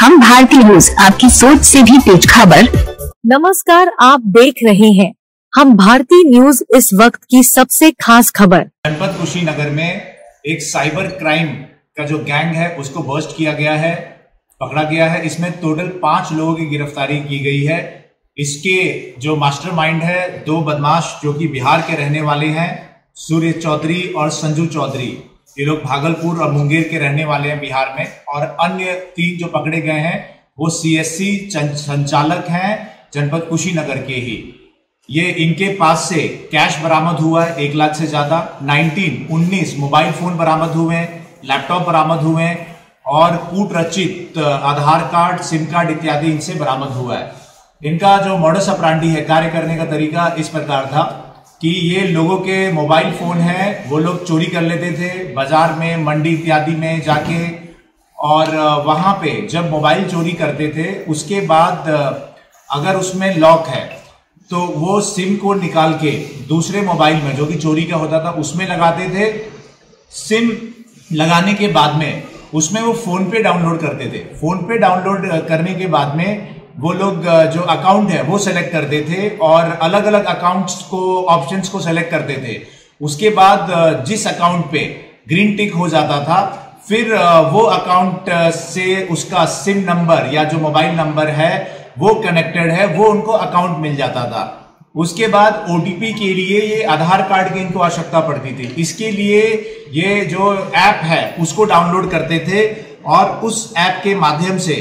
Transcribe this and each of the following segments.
हम भारतीय न्यूज, आपकी सोच से भी तेज खबर। नमस्कार, आप देख रहे हैं हम भारतीय न्यूज। इस वक्त की सबसे खास खबर। जनपद कुशीनगर में एक साइबर क्राइम का जो गैंग है उसको बर्स्ट किया गया है, पकड़ा गया है। इसमें टोटल 5 लोगों की गिरफ्तारी की गई है। इसके जो मास्टरमाइंड है, 2 बदमाश जो कि बिहार के रहने वाले हैं, सूर्य चौधरी और संजू चौधरी। ये लोग भागलपुर और मुंगेर के रहने वाले हैं बिहार में। और अन्य 3 जो पकड़े गए हैं वो सीएससी संचालक हैं जनपद कुशीनगर के ही। ये इनके पास से कैश बरामद हुआ है 1 लाख से ज्यादा, 19 मोबाइल फोन बरामद हुए, लैपटॉप बरामद हुए और कूट रचित आधार कार्ड, सिम कार्ड इत्यादि इनसे बरामद हुआ है। इनका जो मॉडस ऑपरेंडी है, कार्य करने का तरीका इस प्रकार था कि ये लोगों के मोबाइल फोन है वो लोग चोरी कर लेते थे बाजार में, मंडी इत्यादि में जाके। और वहां पे जब मोबाइल चोरी करते थे उसके बाद अगर उसमें लॉक है तो वो सिम को निकाल के दूसरे मोबाइल में जो कि चोरी का होता था उसमें लगाते थे। सिम लगाने के बाद में उसमें वो फोन पे डाउनलोड करते थे। फोन पे डाउनलोड करने के बाद में वो लोग जो अकाउंट है वो सेलेक्ट करते थे और अलग अलग अकाउंट्स को, ऑप्शंस को सेलेक्ट करते थे। उसके बाद जिस अकाउंट पे ग्रीन टिक हो जाता था फिर वो अकाउंट से उसका सिम नंबर या जो मोबाइल नंबर है वो कनेक्टेड है, वो उनको अकाउंट मिल जाता था। उसके बाद ओटीपी के लिए ये आधार कार्ड की इनको आवश्यकता पड़ती थी। इसके लिए ये जो ऐप है उसको डाउनलोड करते थे और उस ऐप के माध्यम से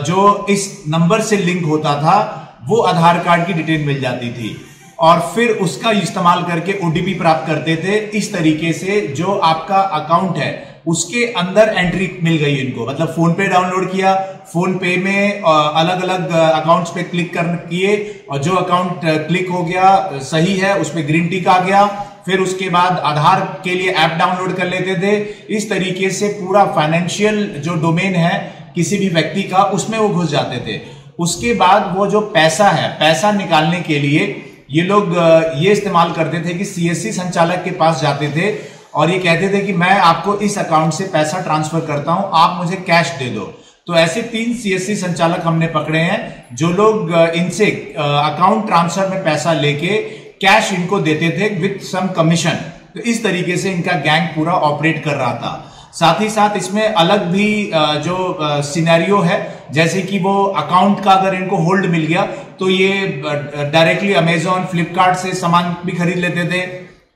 जो इस नंबर से लिंक होता था वो आधार कार्ड की डिटेल मिल जाती थी और फिर उसका इस्तेमाल करके ओटीपी प्राप्त करते थे। इस तरीके से जो आपका अकाउंट है उसके अंदर एंट्री मिल गई इनको। मतलब फोन पे डाउनलोड किया, फोन पे में अलग अलग अकाउंट्स पे क्लिक किए और जो अकाउंट क्लिक हो गया सही है उस पे ग्रीन टिक आ गया। फिर उसके बाद आधार के लिए ऐप डाउनलोड कर लेते थे। इस तरीके से पूरा फाइनेंशियल जो डोमेन है किसी भी व्यक्ति का उसमें वो घुस जाते थे। उसके बाद वो जो पैसा है, पैसा निकालने के लिए ये लोग ये इस्तेमाल करते थे कि सीएससी संचालक के पास जाते थे और ये कहते थे कि मैं आपको इस अकाउंट से पैसा ट्रांसफर करता हूं, आप मुझे कैश दे दो। तो ऐसे 3 सीएससी संचालक हमने पकड़े हैं जो लोग इनसे अकाउंट ट्रांसफर में पैसा लेके कैश इनको देते थे विथ सम कमीशन। तो इस तरीके से इनका गैंग पूरा ऑपरेट कर रहा था। साथ ही साथ इसमें अलग भी जो सिनेरियो है, जैसे कि वो अकाउंट का अगर इनको होल्ड मिल गया तो ये डायरेक्टली अमेजॉन, फ्लिपकार्ट से सामान भी खरीद लेते थे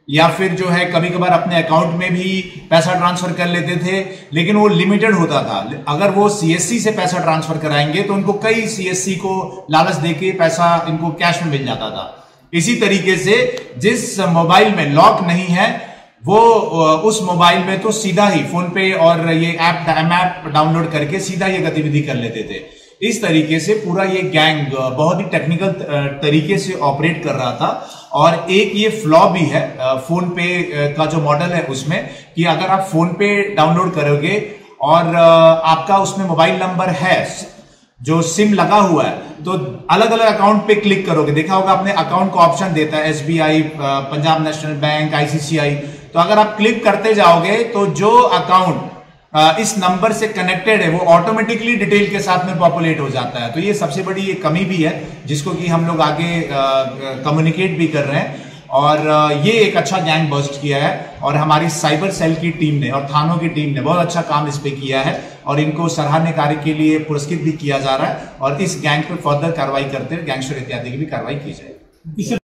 या फिर जो है कभी कभार अपने अकाउंट में भी पैसा ट्रांसफर कर लेते थे, लेकिन वो लिमिटेड होता था। अगर वो सीएससी से पैसा ट्रांसफर कराएंगे तो उनको कई सीएससी को लालच देके पैसा इनको कैश में मिल जाता था। इसी तरीके से जिस मोबाइल में लॉक नहीं है वो उस मोबाइल में तो सीधा ही फोन पे और ये ऐप डाउनलोड करके सीधा ये गतिविधि कर लेते थे। इस तरीके से पूरा ये गैंग बहुत ही टेक्निकल तरीके से ऑपरेट कर रहा था। और एक ये फ्लॉ भी है फोन पे का जो मॉडल है उसमें कि अगर आप फोन पे डाउनलोड करोगे और आपका उसमें मोबाइल नंबर है, जो सिम लगा हुआ है, तो अलग अलग अकाउंट पे क्लिक करोगे, देखा होगा आपने अकाउंट का ऑप्शन देता है SBI, Punjab national bank, ICICI. तो अगर आप क्लिक करते जाओगे तो जो अकाउंट इस नंबर से कनेक्टेड है वो ऑटोमेटिकली डिटेल के साथ में पॉपुलेट हो जाता है। तो ये सबसे बड़ी ये कमी भी है जिसको कि हम लोग आगे कम्युनिकेट भी कर रहे हैं। और ये एक अच्छा गैंग बस्ट किया है और हमारी साइबर सेल की टीम ने और थानों की टीम ने बहुत अच्छा काम इस पे किया है और इनको सराहनीय कार्य के लिए पुरस्कृत भी किया जा रहा है। और इस गैंग पे फर्दर कार्रवाई करते हुए गैंगस्टर इत्यादि की भी कार्रवाई की जाएगी।